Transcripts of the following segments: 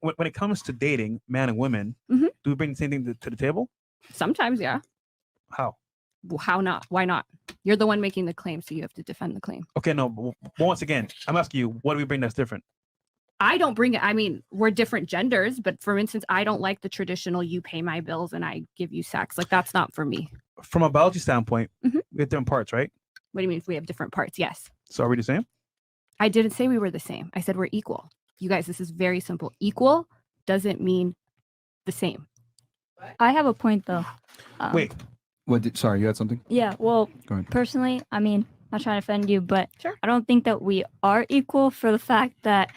when it comes to dating, man and women, Mhm. do we bring the same thing to the table? Sometimes, yeah. How? Well, how not? Why not? You're the one making the claim, so you have to defend the claim. Okay, no. But once again, I'm asking you, what do we bring that's different? I don't bring it. I mean, we're different genders, but for instance, I don't like the traditional you pay my bills and I give you sex. Like, that's not for me. From a biology standpoint, Mhm. we have different parts, right? What do you mean if we have different parts? Yes. So are we the same? I didn't say we were the same. I said we're equal. You guys, this is very simple. Equal doesn't mean the same. I have a point though. Wait. Sorry, you had something? Yeah, well, Go ahead. personally, I mean, not trying to offend you, but Sure. I don't think that we are equal for the fact that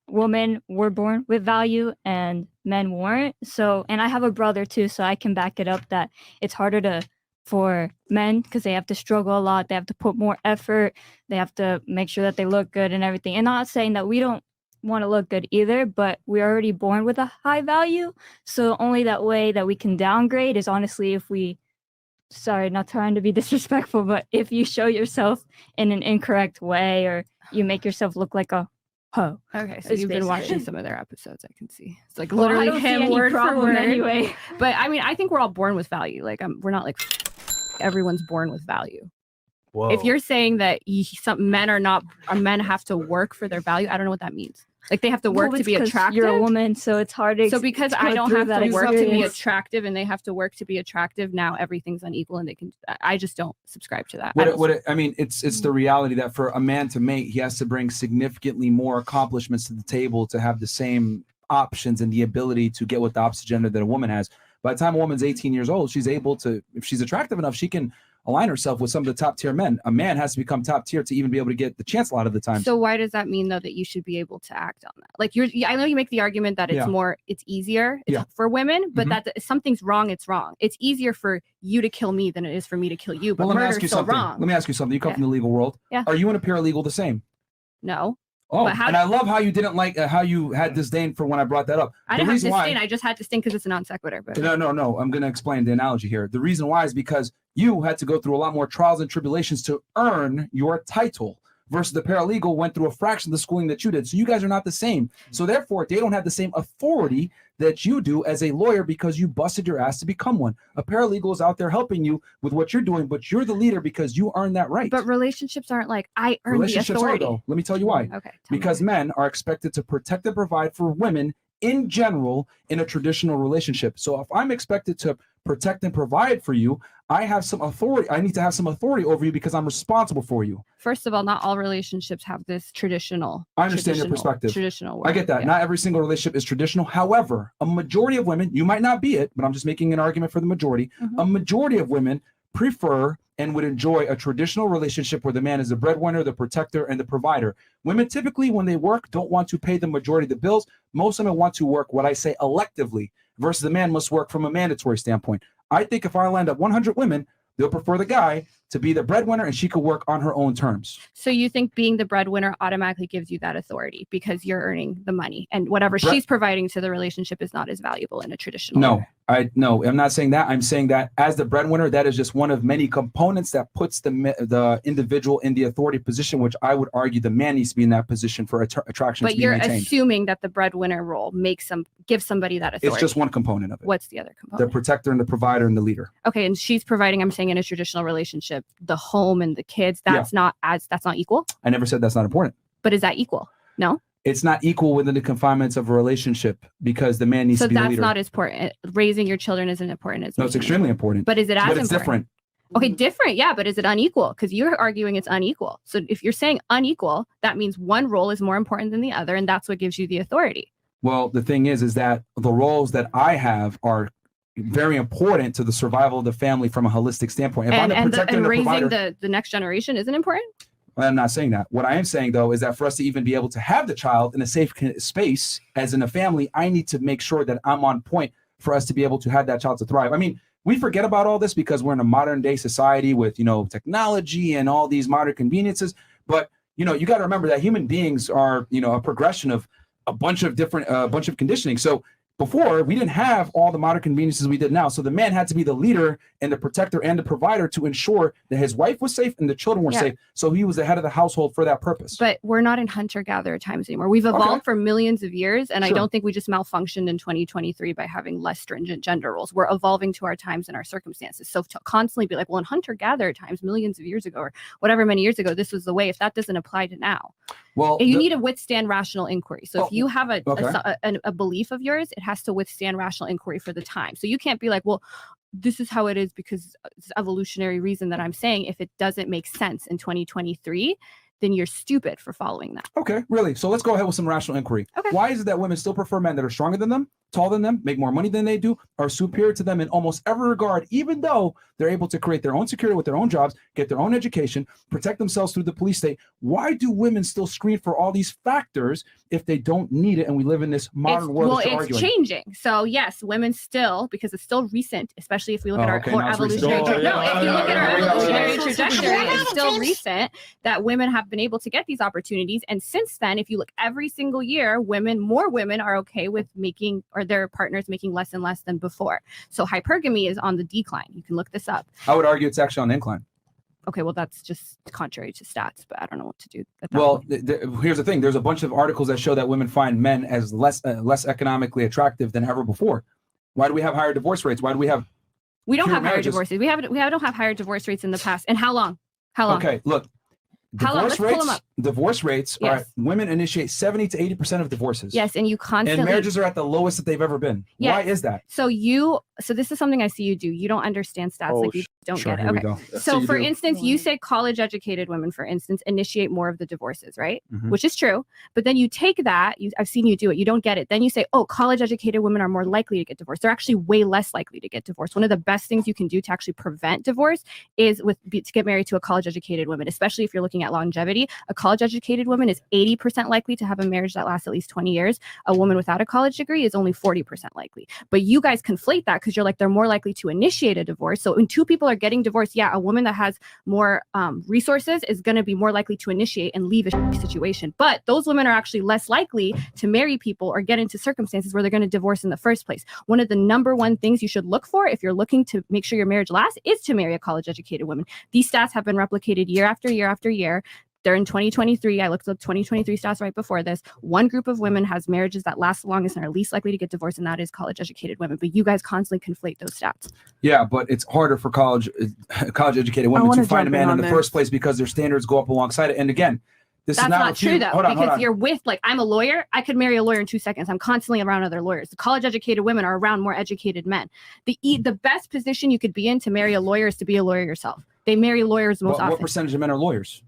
women were born with value and men weren't. So, and I have a brother too, so I can back it up that it's harder for men because they have to struggle a lot. They have to put more effort. They have to make sure that they look good and everything. And not saying that we don't want to look good either, but we're already born with a high value. So only that way that we can downgrade is honestly if we, sorry, not trying to be disrespectful, but if you show yourself in an incorrect way or you make yourself look like a hoe. Okay, so It's you've been watching basically- some of their episodes, I can see. It's like Well, I literally don't see him any word for problem word. anyway. But I mean, I think we're all born with value. Like, we're not like everyone's born with value. Whoa. If you're saying that some men men have to work for their value, I don't know what that means. Like, they have to work Well, to it's be 'cause attractive. You're a woman, so it's hard to. So because go I don't through have that to work to be experience. attractive and they have to work to be attractive, now everything's unequal and they can. I just don't subscribe to that. I mean, it's the reality that for a man to mate, he has to bring significantly more accomplishments to the table to have the same options and the ability to get with the opposite gender that a woman has. By the time a woman's 18 years old, she's able to, if she's attractive enough, she can align herself with some of the top tier men. A man has to become top tier to even be able to get the chance a lot of the time. So why does that mean though that you should be able to act on that? Like I know you make the argument that it's it's easier for women, but that if something's wrong, it's wrong. It's easier for you to kill me than it is for me to kill you. But let me murder's ask you still something. wrong. Let me ask you something. You come from the legal world. Yeah. Are you and a paralegal the same? No. Oh, But and I love how you didn't like how you had disdain for when I brought that up. I didn't have disdain. I just had disdain because it's a non sequitur. But No. I'm going to explain the analogy here. The reason why is because you had to go through a lot more trials and tribulations to earn your title versus the paralegal went through a fraction of the schooling that you did. So you guys are not the same. So therefore, they don't have the same authority that you do as a lawyer because you busted your ass to become one. A paralegal is out there helping you with what you're doing, but you're the leader because you earned that right. But relationships aren't like I earned the Relationships authority. are though. Let me tell you why. Okay. Because men are expected to protect and provide for women in general in a traditional relationship. So if I'm expected to protect and provide for you, I have some authority. I need to have some authority over you because I'm responsible for you. First of all, not all relationships have this traditional. I understand your perspective. Traditional. I get that. Yeah. Not every single relationship is traditional. However, a majority of women, you might not be it, but I'm just making an argument for the majority. A majority of women prefer and would enjoy a traditional relationship where the man is the breadwinner, the protector, and the provider. Women typically, when they work, don't want to pay the majority of the bills. Most women want to work what I say electively versus the man must work from a mandatory standpoint. I think if I land up 100 women, they'll prefer the guy to be the breadwinner and she could work on her own terms. So you think being the breadwinner automatically gives you that authority because you're earning the money and whatever she's providing to the relationship is not as valuable in a traditional No, order. I'm not saying that. I'm saying that as the breadwinner, that is just one of many components that puts the individual in the authority position, which I would argue the man needs to be in that position for attraction to be maintained. But you're assuming that the breadwinner role gives somebody that authority. It's just one component of it. What's the other component? The protector and the provider and the leader. Okay, and she's providing, I'm saying in a traditional relationship, the home and the kids, that's not equal? I never said that's not important. But is that equal? No? It's not equal within the confinements of a relationship because the man needs to be the leader. So that's not as important. Raising your children isn't important as No, it's extremely important. But is it as important? But it's different. Okay, different, yeah, but is it unequal? Because you're arguing it's unequal. So if you're saying unequal, that means one role is more important than the other, and that's what gives you the authority. Well, the thing is that the roles that I have are very important to the survival of the family from a holistic standpoint. If I'm the protector and the raising provider, the next generation isn't important? I'm not saying that. What I am saying, though, is that for us to even be able to have the child in a safe space as in a family, I need to make sure that I'm on point for us to be able to have that child to thrive. I mean, we forget about all this because we're in a modern day society with, technology and all these modern conveniences. But, you got to remember that human beings are, a progression of a bunch of conditioning. So before we didn't have all the modern conveniences we did now. So the man had to be the leader and the protector and the provider to ensure that his wife was safe and the children were safe. So he was the head of the household for that purpose. But we're not in hunter-gatherer times anymore. We've evolved for millions of years, and I don't think we just malfunctioned in 2023 by having less stringent gender roles. We're evolving to our times and our circumstances. So to constantly be like, well, in hunter-gatherer times, millions of years ago or whatever many years ago, this was the way. If that doesn't apply to now, well, you need to withstand rational inquiry. So if you have a belief of yours, it has to withstand rational inquiry for the time. So you can't be like, well, this is how it is because it's evolutionary reason that I'm saying. If it doesn't make sense in 2023, then you're stupid for following that. Okay, really? So let's go ahead with some rational inquiry. Okay. Why is it that women still prefer men that are stronger than them, taller than them, make more money than they do, are superior to them in almost every regard, even though they're able to create their own security with their own jobs, get their own education, protect themselves through the police state? Why do women still screen for all these factors if they don't need it and we live in this modern world? Well, it's changing. So yes, women still, because it's still recent, especially if we look at our evolutionary if you look at our evolutionary trajectory, it's still recent that women have been able to get these opportunities. And since then, if you look every single year, more women are okay with making, or their partners making less and less than before. So hypergamy is on the decline. You can look this up. I would argue it's actually on the incline. Okay, well, that's just contrary to stats, but I don't know what to do. Well, here's the thing. There's a bunch of articles that show that women find men as less economically attractive than ever before. Why do we have higher divorce rates? Why do we have? We don't have higher divorces. We don't have higher divorce rates in the past. And how long? Okay, look. Divorce rates are women initiate 70 to 80% of divorces. Yes, and you constantly, and marriages are at the lowest that they've ever been. Yes. Why is that? So this is something I see you do. You don't understand stats, you don't get it. Okay. So for instance, you say college educated women, for instance, initiate more of the divorces, right? Mm-hmm. Which is true. But then you take that, I've seen you do it. You don't get it. Then you say, oh, college educated women are more likely to get divorced. They're actually way less likely to get divorced. One of the best things you can do to actually prevent divorce is to get married to a college educated woman, especially if you're looking at longevity. A college educated woman is 80% likely to have a marriage that lasts at least 20 years. A woman without a college degree is only 40% likely. But you guys conflate that because you're like, they're more likely to initiate a divorce. So when two people are getting divorced, a woman that has more resources is going to be more likely to initiate and leave a situation. But those women are actually less likely to marry people or get into circumstances where they're going to divorce in the first place. One of the number one things you should look for if you're looking to make sure your marriage lasts is to marry a college educated woman. These stats have been replicated year after year after year. They're in 2023. I looked up 2023 stats right before this. One group of women has marriages that last the longest and are least likely to get divorced, and that is college-educated women. But you guys constantly conflate those stats. Yeah, but it's harder for college-educated women to find a man in the first place because their standards go up alongside it. And again, that's not true though, because you're with, like, I'm a lawyer. I could marry a lawyer in 2 seconds. I'm constantly around other lawyers. The college-educated women are around more educated men. The best position you could be in to marry a lawyer is to be a lawyer yourself. They marry lawyers most often. What percentage of men are lawyers?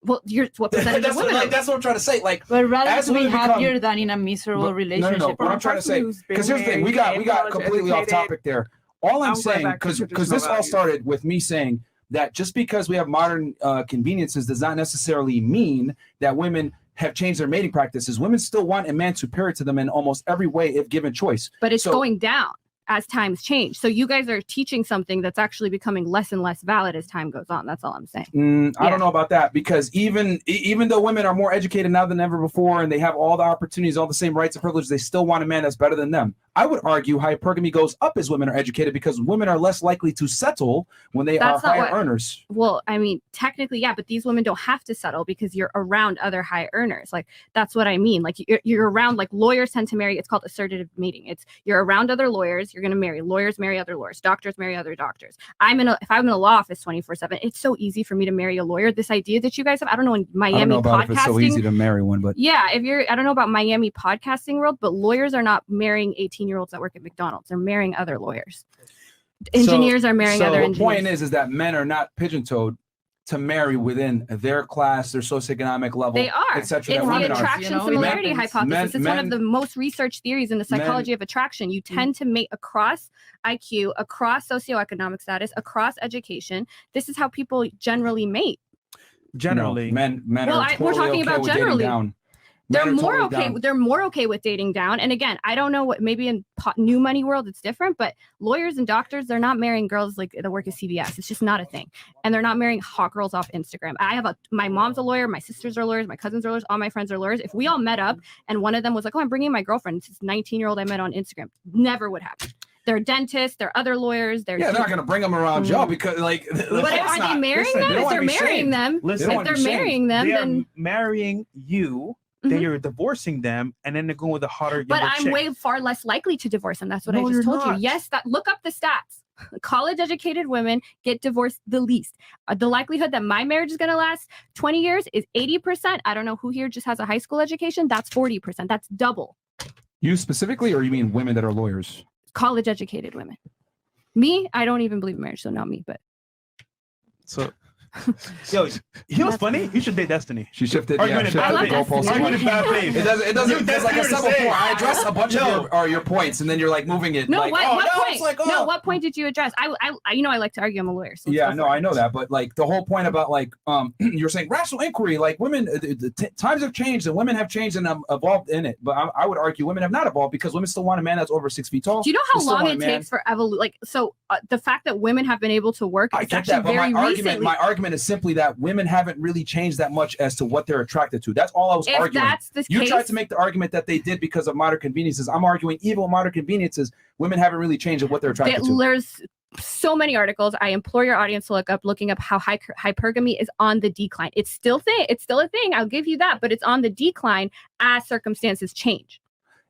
Well, what percentage of women? That's what I'm trying to say. Like, but rather to be happier than in a miserable relationship. No. What I'm trying to say, because here's the thing, we got completely off topic there. All I'm saying, because this all started with me saying that just because we have modern conveniences does not necessarily mean that women have changed their mating practices. Women still want a man superior to them in almost every way if given choice. But it's going down as times change. So you guys are teaching something that's actually becoming less and less valid as time goes on. That's all I'm saying. I don't know about that, because even though women are more educated now than ever before and they have all the opportunities, all the same rights and privileges, they still want a man that's better than them. I would argue hypergamy goes up as women are educated because women are less likely to settle when they are higher earners. Well, I mean, technically, yeah, but these women don't have to settle because you're around other high earners. Like, that's what I mean. Like, you're around, like, lawyers tend to marry. It's called assertive mating. You're around other lawyers. You're going to marry lawyers, marry other lawyers, doctors marry other doctors. If I'm in a law office 24/7, it's so easy for me to marry a lawyer. This idea that you guys have, I don't know in Miami I don't know about podcasting. If it's so easy to marry one, but yeah, I don't know about Miami podcasting world, but lawyers are not marrying 18-year-olds that work at McDonald's. They're marrying other lawyers. Engineers are marrying other engineers. So the point is that men are not pigeon-toed to marry within their class, their socioeconomic level. They are. It's the attraction similarity hypothesis. It's one of the most researched theories in the psychology of attraction. You tend to mate across IQ, across socioeconomic status, across education. This is how people generally mate. Generally, men are totally we're talking about generally. They're more okay. They're more okay with dating down. And again, I don't know what, maybe in new money world it's different, but lawyers and doctors, they're not marrying girls like that work at CVS. It's just not a thing. And they're not marrying hot girls off Instagram. My mom's a lawyer, my sisters are lawyers, my cousins are lawyers, all my friends are lawyers. If we all met up and one of them was like, oh, I'm bringing my girlfriend, this 19-year-old I met on Instagram, never would happen. They're dentists, they're other lawyers. They're not going to bring them around y'all because like. But are they marrying them? If they're marrying them, then marrying you. Then you're divorcing them, and then they're going with a hotter. But I'm way far less likely to divorce them. That's what I just told you. Yes, look up the stats. College-educated women get divorced the least. The likelihood that my marriage is going to last 20 years is 80%. I don't know who here just has a high school education. That's 40%. That's double. You specifically, or you mean women that are lawyers? College-educated women. Me, I don't even believe in marriage, so not me. But so. Yo, you know what's funny? You should date Destiny. She shifted. Arguing in bad faith. It doesn't. There's like a sub four. I address a bunch of your points, and then you're like moving it. No, like, what point? Like, no, what point did you address? I I like to argue. I'm a lawyer. So yeah, no, I know that, but like the whole point about like you're saying rational inquiry, like women, times have changed, and women have changed and evolved in it. But I would argue women have not evolved because women still want a man that's over 6 feet tall. Do you know how long it takes for evolution? Like, so the fact that women have been able to work. I get that, but my argument is simply that women haven't really changed that much as to what they're attracted to. That's all I was arguing. That's the you case, tried to make the argument that they did because of modern conveniences. I'm arguing even with modern conveniences, women haven't really changed what they're attracted to. There's so many articles. I implore your audience to looking up how hypergamy is on the decline. It's still a thing. I'll give you that, but it's on the decline as circumstances change.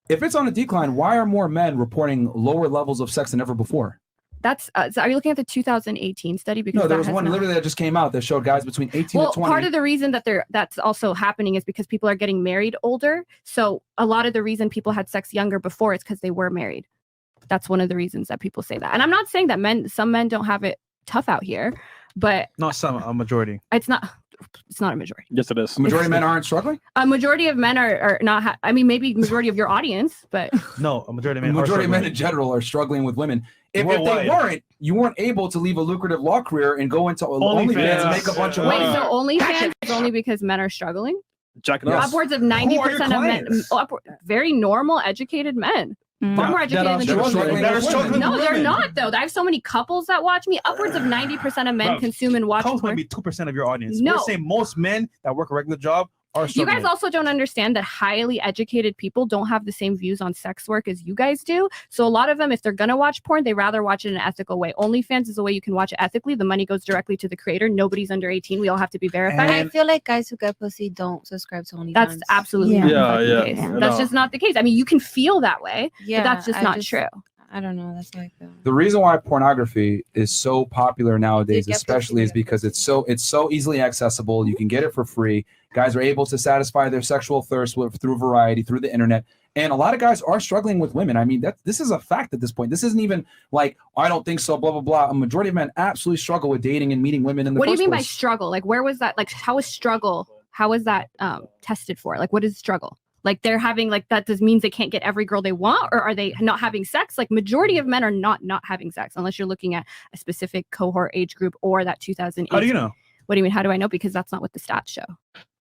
If it's on a decline, why are more men reporting lower levels of sex than ever before? That's so are you looking at the 2018 study? Because no, there was one literally that just came out that showed guys between 18 and 20. Part of the reason that that's also happening is because people are getting married older. So a lot of the reason people had sex younger before is because they were married. That's one of the reasons that people say that. And I'm not saying that some men don't have it tough out here, but not some, a majority. It's not a majority. Yes, it is. A majority of men aren't struggling? A majority of men are not. I mean, maybe majority of your audience, but no, a majority of men. A majority of men in general are struggling with women. If they weren't, you weren't able to leave a lucrative law career and go into OnlyFans and make a bunch of money. Wait, so OnlyFans is only because men are struggling? Jacking up. Upwards of 90% of men, very normal, educated men. Far more educated than No, they're not though. I have so many couples that watch me. Upwards of 90% of men consume and watch. Couples might be 2% of your audience. No. We're saying most men that work a regular job are struggling. You guys also don't understand that highly educated people don't have the same views on sex work as you guys do. So a lot of them, if they're gonna watch porn, they rather watch it in an ethical way. OnlyFans is a way you can watch it ethically. The money goes directly to the creator. Nobody's under 18. We all have to be verified. I feel like guys who get pussy don't subscribe to OnlyFans. That's absolutely not the case. That's just not the case. I mean, you can feel that way, but that's just not true. I don't know. That's how I feel. The reason why pornography is so popular nowadays, especially, is because it's so easily accessible. You can get it for free. Guys are able to satisfy their sexual thirst through variety, through the internet. And a lot of guys are struggling with women. I mean, this is a fact at this point. This isn't even like, I don't think so, blah, blah, blah. A majority of men absolutely struggle with dating and meeting women in the first place. What do you mean by struggle? Like, where was that? Like, how is that tested for? Like, what is struggle? Like they're having that just means they can't get every girl they want, or are they not having sex? Like majority of men are not having sex unless you're looking at a specific cohort age group or that 2008. How do you know? What do you mean? How do I know? Because that's not what the stats show.